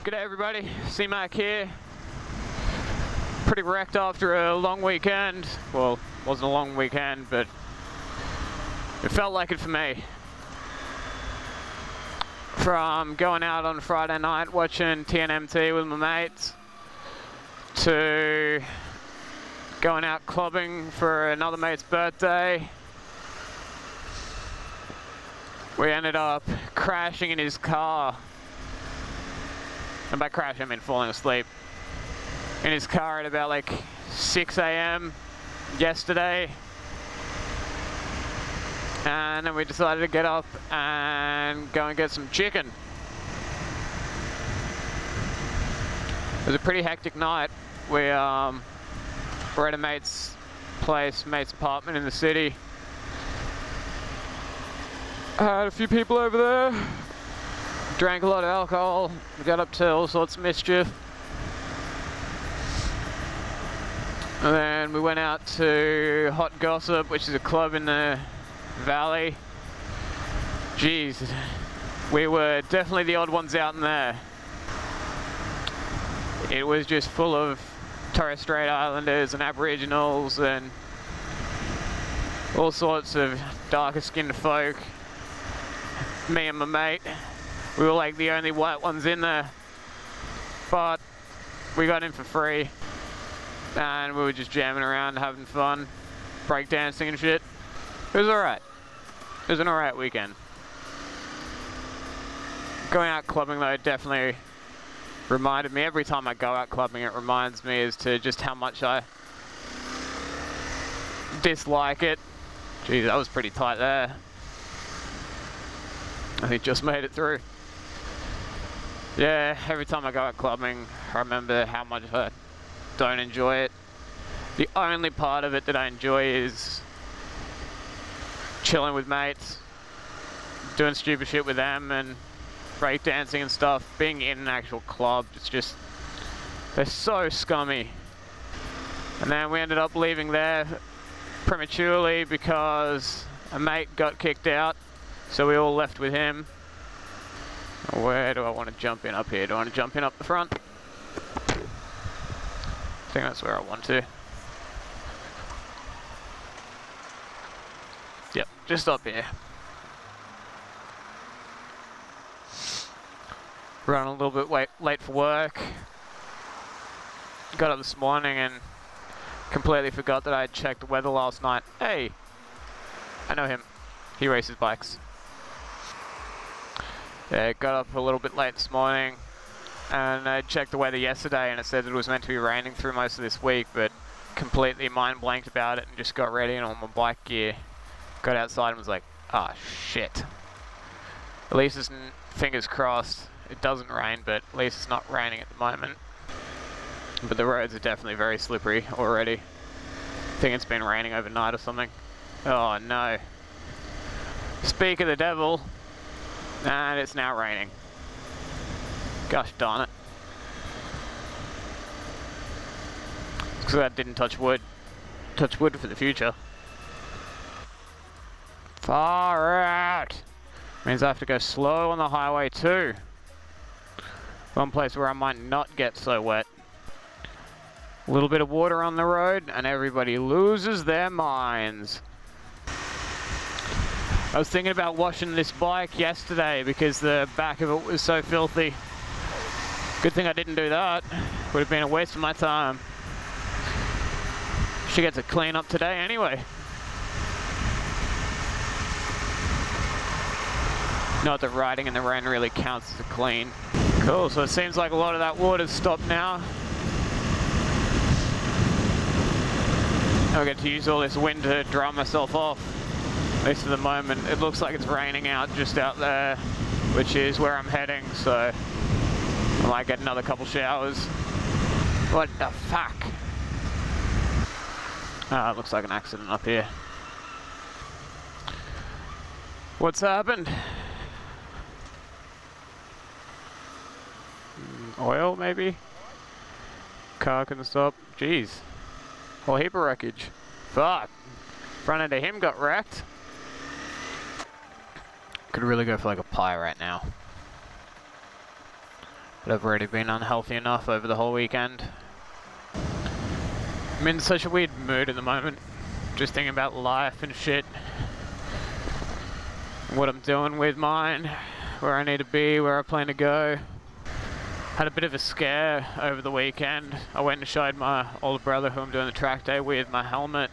G'day everybody, CMAC here. Pretty wrecked after a long weekend. Well, it wasn't a long weekend, but it felt like it for me. From going out on Friday night watching TNMT with my mates, to going out clubbing for another mate's birthday. We ended up crashing in his car. And by crash I mean falling asleep in his car at about like 6 AM yesterday. And then we decided to get up and go and get some chicken. It was a pretty hectic night. We were at a mate's place, mate's apartment in the city. I had a few people over there. Drank a lot of alcohol, we got up to all sorts of mischief. And then we went out to Hot Gossip, which is a club in the valley. Jeez, we were definitely the odd ones out in there. It was just full of Torres Strait Islanders and Aboriginals and all sorts of darker skinned folk. Me and my mate, we were like the only white ones in there, but we got in for free and we were just jamming around, having fun, breakdancing and shit. It was alright. It was an alright weekend. Going out clubbing though definitely reminded me, every time I go out clubbing it reminds me as to just how much I dislike it. Geez, that was pretty tight there. I think just made it through. Yeah, every time I go out clubbing, I remember how much I don't enjoy it. The only part of it that I enjoy is chilling with mates, doing stupid shit with them and breakdancing and stuff. Being in an actual club, it's just, they're so scummy. And then we ended up leaving there prematurely because a mate got kicked out, so we all left with him. Where do I want to jump in? Up here. Do I want to jump in up the front? I think that's where I want to. Yep, just up here. Running a little bit late for work. Got up this morning and completely forgot that I had checked the weather last night. Hey! I know him. He races bikes. Yeah, got up a little bit late this morning and I checked the weather yesterday and it said it was meant to be raining through most of this week, but completely mind blanked about it and just got ready in all my bike gear. Got outside and was like, ah, shit. At least it's, fingers crossed, it doesn't rain, but at least it's not raining at the moment. But the roads are definitely very slippery already. I think it's been raining overnight or something. Oh no. Speak of the devil. And it's now raining. Gosh darn it. Because I didn't touch wood. Touch wood for the future. Far out! Means I have to go slow on the highway too. One place where I might not get so wet. A little bit of water on the road and everybody loses their minds. I was thinking about washing this bike yesterday because the back of it was so filthy. Good thing I didn't do that. Would have been a waste of my time. She gets a clean up today anyway. Not that riding in the rain really counts as a clean. Cool, so it seems like a lot of that water's stopped now. I'll get to use all this wind to dry myself off. At least at the moment. It looks like it's raining out just out there, which is where I'm heading, so I might get another couple showers. What the fuck? Ah, it looks like an accident up here. What's happened? Oil, maybe? Car couldn't stop. Jeez. Whole heap of wreckage. Fuck. Front end of him got wrecked. Could really go for like a pie right now. But I've already been unhealthy enough over the whole weekend. I'm in such a weird mood at the moment. Just thinking about life and shit. What I'm doing with mine. Where I need to be, where I plan to go. Had a bit of a scare over the weekend. I went and showed my older brother who I'm doing the track day with my helmet.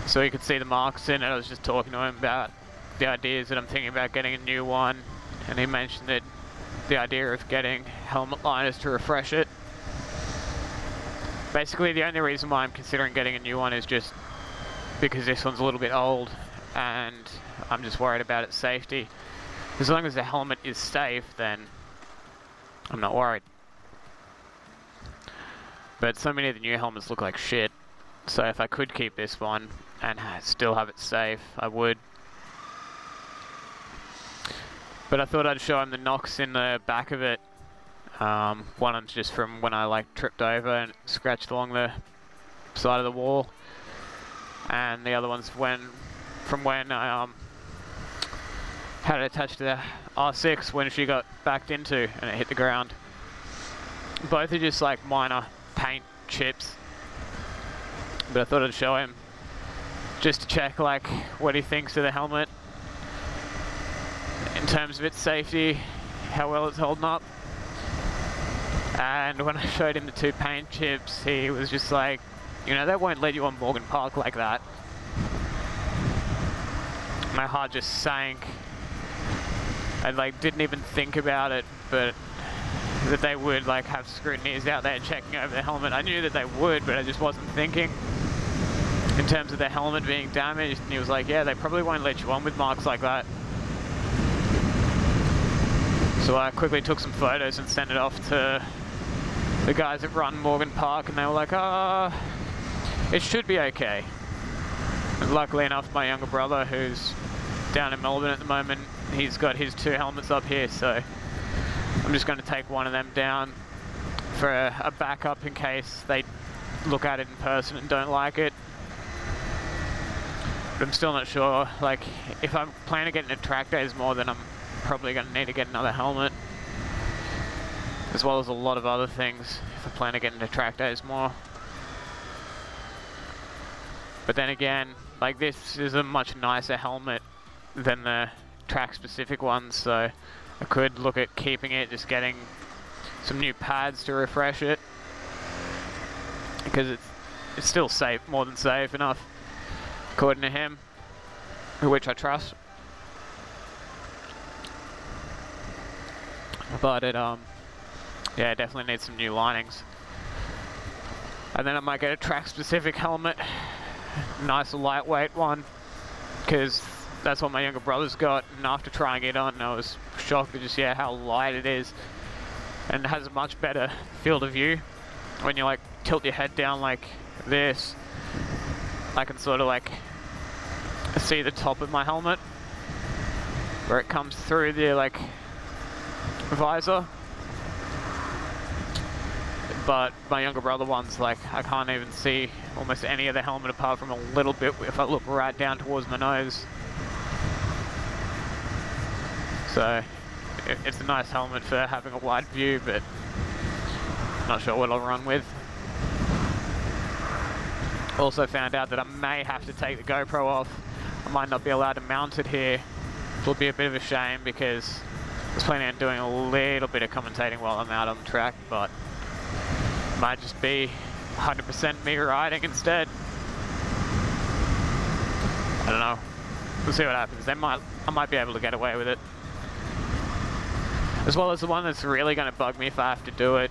So he could see the marks in it. I was just talking to him about the ideas that I'm thinking about getting a new one. And he mentioned that the idea of getting helmet liners to refresh it. Basically the only reason why I'm considering getting a new one is just because this one's a little bit old and I'm just worried about its safety. As long as the helmet is safe, then I'm not worried. But so many of the new helmets look like shit, so if I could keep this one and still have it safe, I would. But I thought I'd show him the knocks in the back of it. One of them's just from when I tripped over and scratched along the side of the wall, and the other one's from when I had it attached to the R6 when she got backed into and it hit the ground. Both are just minor paint chips, but I thought I'd show him just to check what he thinks of the helmet in terms of its safety, how well it's holding up. And when I showed him the 2 paint chips, he was just like, you know, they won't let you on Morgan Park like that. My heart just sank. I didn't even think about it, but that they would have scrutineers out there checking over the helmet. I knew that they would, but I just wasn't thinking in terms of the helmet being damaged. And he was like, yeah, they probably won't let you on with marks like that. So I quickly took some photos and sent it off to the guys that run Morgan Park, and they were like, it should be okay. And luckily enough, my younger brother, who's down in Melbourne at the moment, he's got his 2 helmets up here, so I'm just going to take one of them down for a backup in case they look at it in person and don't like it. But I'm still not sure, if I'm planning to get into track days more, then I'm probably going to need to get another helmet, as well as a lot of other things if I plan to get into track days more. But then again, this is a much nicer helmet than the track specific ones, so I could look at keeping it, just getting some new pads to refresh it, because it's still safe, more than safe enough, according to him, which I trust. But it yeah, definitely needs some new linings. And then I might get a track specific helmet, nice lightweight one, because that's what my younger brother's got, and after trying it on, I was shocked at just how light it is, and it has a much better field of view. When you tilt your head down like this, I can sort of see the top of my helmet where it comes through the visor. But my younger brother one's I can't even see almost any of the helmet apart from a little bit if I look right down towards my nose. So it's a nice helmet for having a wide view, but not sure what I'll run with. Also found out that I may have to take the GoPro off. I might not be allowed to mount it here, which will be a bit of a shame because I was planning on doing a little bit of commentating while I'm out on the track, but it might just be 100% me riding instead. I don't know. We'll see what happens. I might be able to get away with it. As well as the one that's really going to bug me if I have to do it.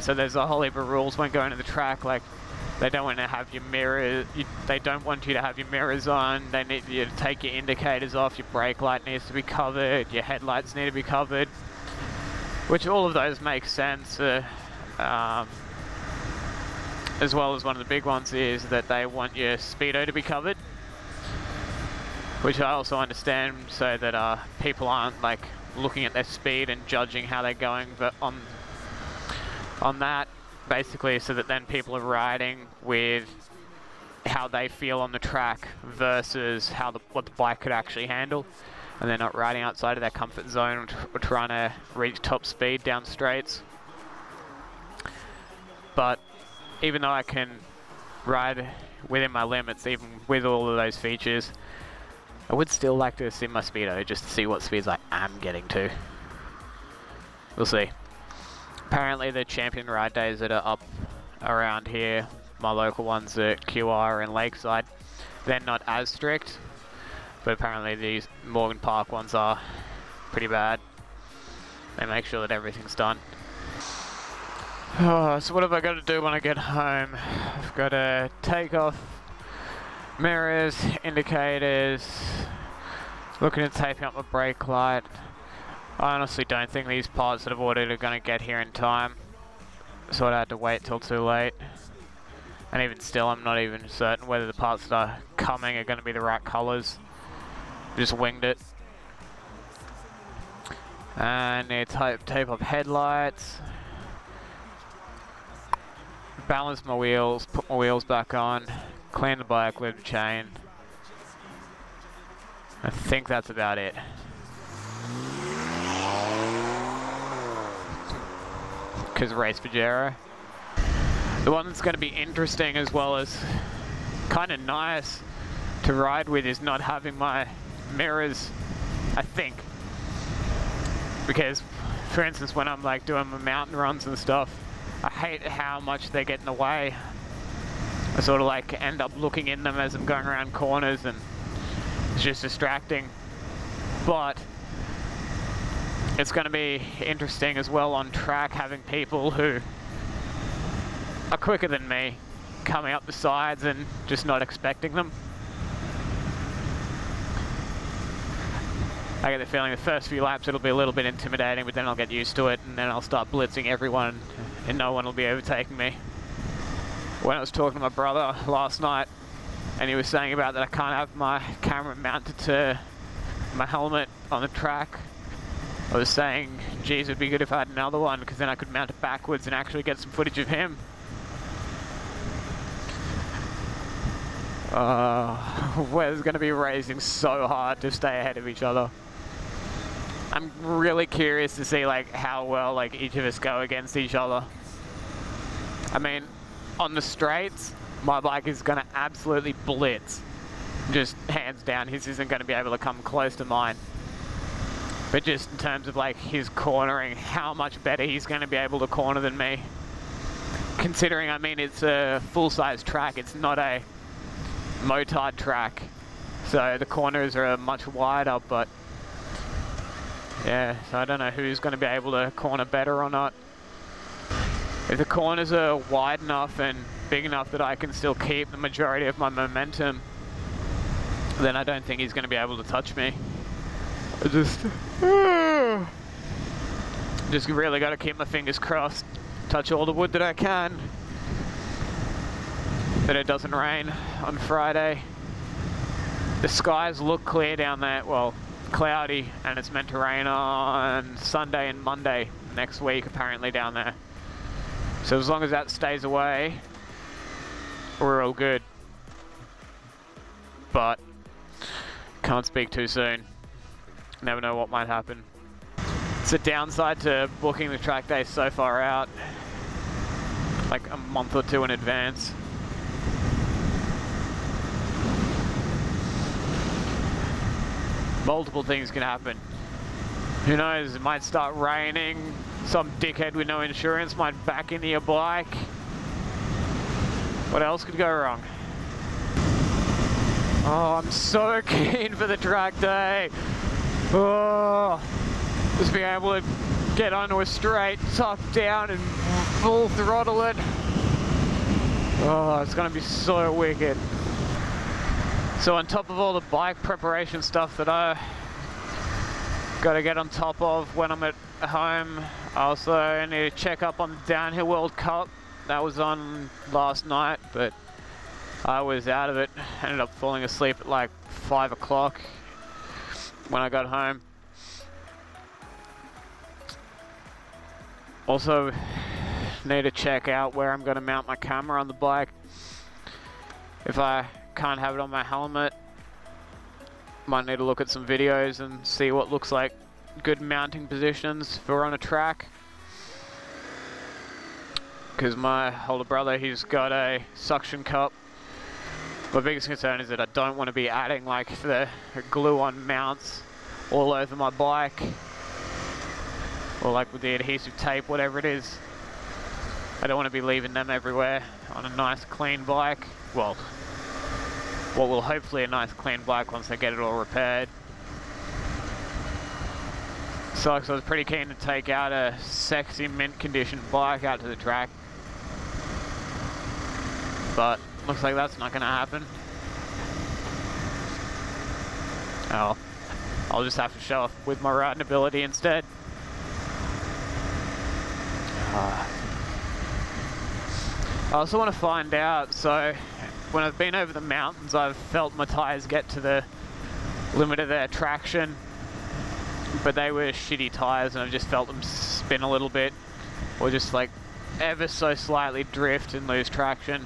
So there's a whole heap of rules when going to the track, they don't want to have your mirrors, they don't want you to have your mirrors on, they need you to take your indicators off, your brake light needs to be covered, your headlights need to be covered, which all of those make sense, as well as one of the big ones is that they want your speedo to be covered, which I also understand, so that people aren't looking at their speed and judging how they're going, but on that, basically, so that then people are riding with how they feel on the track versus what the bike could actually handle. and they're not riding outside of their comfort zone or trying to reach top speed down straights. But even though I can ride within my limits, even with all of those features, I would still like to sim my speedo just to see what speeds I am getting to. We'll see. Apparently the champion ride days that are up around here, my local ones at QR and Lakeside, they're not as strict, but apparently these Morgan Park ones are pretty bad. They make sure that everything's done. Oh, so what have I got to do when I get home? I've got to take off mirrors, indicators, looking at taping up my brake light. I honestly don't think these parts that I've ordered are going to get here in time, so I had to wait till too late. And even still, I'm not even certain whether the parts that are coming are going to be the right colours. Just winged it. And need to tape up headlights, balance my wheels, put my wheels back on, clean the bike, lube the chain. I think that's about it. Because race Pajero. The one that's going to be interesting as well as kind of nice to ride with is not having my mirrors, I think. Because, for instance, when I'm like doing my mountain runs and stuff, I hate how much they get in the way. I sort of like end up looking in them as I'm going around corners and it's just distracting. But it's going to be interesting as well on track, having people who are quicker than me coming up the sides and just not expecting them. I get the feeling the first few laps it'll be a little bit intimidating, but then I'll get used to it and then I'll start blitzing everyone and no one will be overtaking me. When I was talking to my brother last night and he was saying about that I can't have my camera mounted to my helmet on the track, I was saying, geez, it'd be good if I had another one because then I could mount it backwards and actually get some footage of him. We're going to be racing so hard to stay ahead of each other. I'm really curious to see like how well like each of us go against each other. I mean, on the straights, my bike is going to absolutely blitz. Just hands down, his isn't going to be able to come close to mine. But just in terms of like his cornering, how much better he's going to be able to corner than me. Considering, I mean, it's a full-size track, it's not a motard track. So the corners are much wider, but yeah, so I don't know who's going to be able to corner better or not. If the corners are wide enough and big enough that I can still keep the majority of my momentum, then I don't think he's going to be able to touch me. I just really got to keep my fingers crossed, touch all the wood that I can, that it doesn't rain on Friday. The skies look clear down there, well, cloudy, and it's meant to rain on Sunday and Monday next week apparently down there. So as long as that stays away, we're all good. But can't speak too soon. Never know what might happen. It's a downside to booking the track day so far out, like a month or two in advance. Multiple things can happen. Who knows, it might start raining, some dickhead with no insurance might back into your bike. What else could go wrong? Oh, I'm so keen for the track day. Oh, just being able to get onto a straight, tuck down and full throttle it. Oh, it's gonna be so wicked. So on top of all the bike preparation stuff that I gotta get on top of when I'm at home, I also need to check up on the Downhill World Cup. That was on last night, but I was out of it. Ended up falling asleep at like 5 o'clock when I got home. Also need to check out where I'm going to mount my camera on the bike. If I can't have it on my helmet, Might need to look at some videos and see what looks like good mounting positions if we're on a track. Because my older brother, he's got a suction cup. My biggest concern is that I don't want to be adding like the glue-on mounts all over my bike, or like with the adhesive tape, whatever it is. I don't want to be leaving them everywhere on a nice clean bike. Well, what will hopefully a nice clean bike once they get it all repaired. Sucks, I was pretty keen to take out a sexy mint condition bike out to the track, but looks like that's not going to happen. Oh, I'll just have to show off with my riding ability instead. I also want to find out, so when I've been over the mountains, I've felt my tyres get to the limit of their traction, but they were shitty tyres and I've just felt them spin a little bit, or just like ever so slightly drift and lose traction.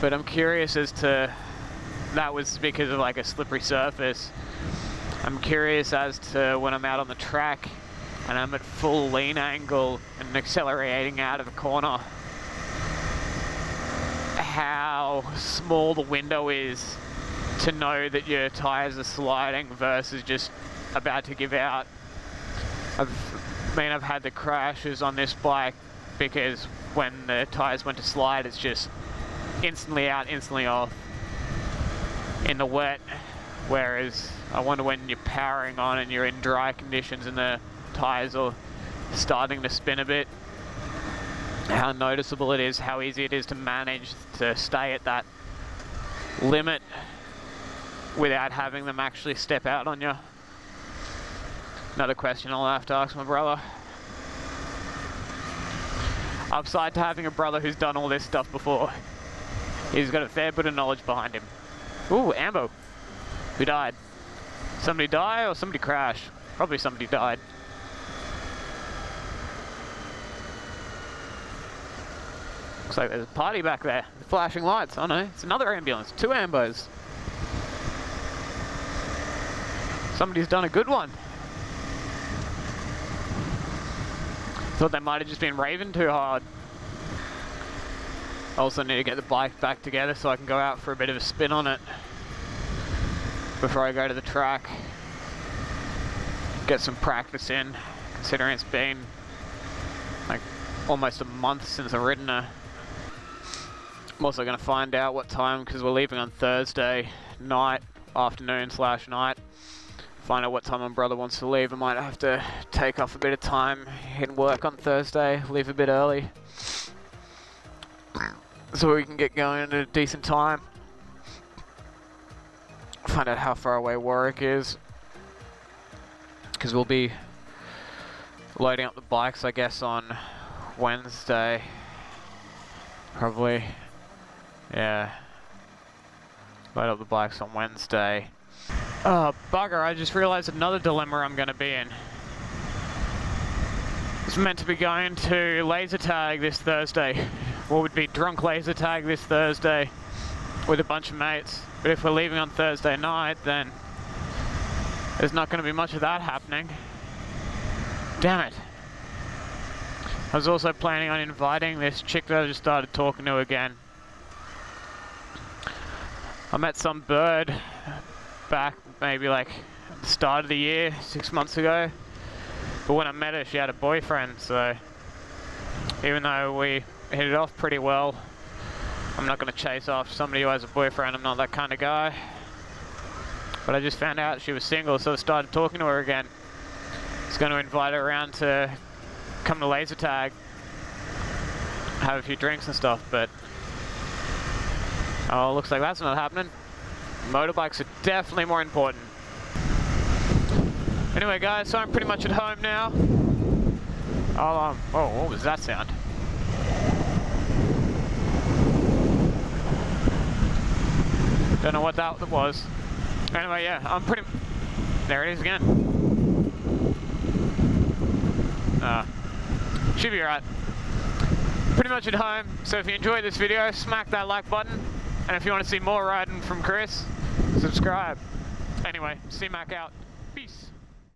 But I'm curious as to, that was because of like a slippery surface. I'm curious as to when I'm out on the track and I'm at full lean angle and accelerating out of a corner, how small the window is to know that your tyres are sliding versus just about to give out. I've had the crashes on this bike because when the tyres went to slide, it's just instantly out, instantly off in the wet. Whereas I wonder when you're powering on and you're in dry conditions and the tyres are starting to spin a bit, how noticeable it is, how easy it is to manage to stay at that limit without having them actually step out on you. Another question I'll have to ask my brother. Upside to having a brother who's done all this stuff before. He's got a fair bit of knowledge behind him. Ooh, Ambo. Who died? Somebody die or somebody crash? Probably somebody died. Looks like there's a party back there. Flashing lights. Oh no, it's another ambulance. 2 ambos. Somebody's done a good one. Thought they might have just been raving too hard. I also need to get the bike back together so I can go out for a bit of a spin on it before I go to the track. Get some practice in, considering it's been like almost a month since I've ridden her. I'm also going to find out what time, because we're leaving on Thursday night, afternoon/night. Find out what time my brother wants to leave. I might have to take off a bit of time in work on Thursday, leave a bit early, so we can get going at a decent time. Find out how far away Warwick is, because we'll be loading up the bikes, I guess, on Wednesday. Probably. Yeah. Load up the bikes on Wednesday. Oh, bugger, I just realised another dilemma I'm going to be in. I was meant to be going to laser tag this Thursday. What would be drunk laser tag this Thursday with a bunch of mates. But if we're leaving on Thursday night, then there's not going to be much of that happening. Damn it. I was also planning on inviting this chick that I just started talking to again. I met some bird back maybe like at the start of the year, 6 months ago. But when I met her, she had a boyfriend, so even though we hit it off pretty well, I'm not going to chase after somebody who has a boyfriend. I'm not that kind of guy. But I just found out she was single, so I started talking to her again. I was going to invite her around to come to laser tag, have a few drinks and stuff, but oh, looks like that's not happening. Motorbikes are definitely more important. Anyway guys, so I'm pretty much at home now. I'll, oh, what was that sound? Don't know what that was. Anyway, yeah, I'm pretty... There it is again. Should be alright. Pretty much at home, so if you enjoyed this video, smack that like button. And if you want to see more riding from Chris, subscribe. Anyway, CMAC out. Peace.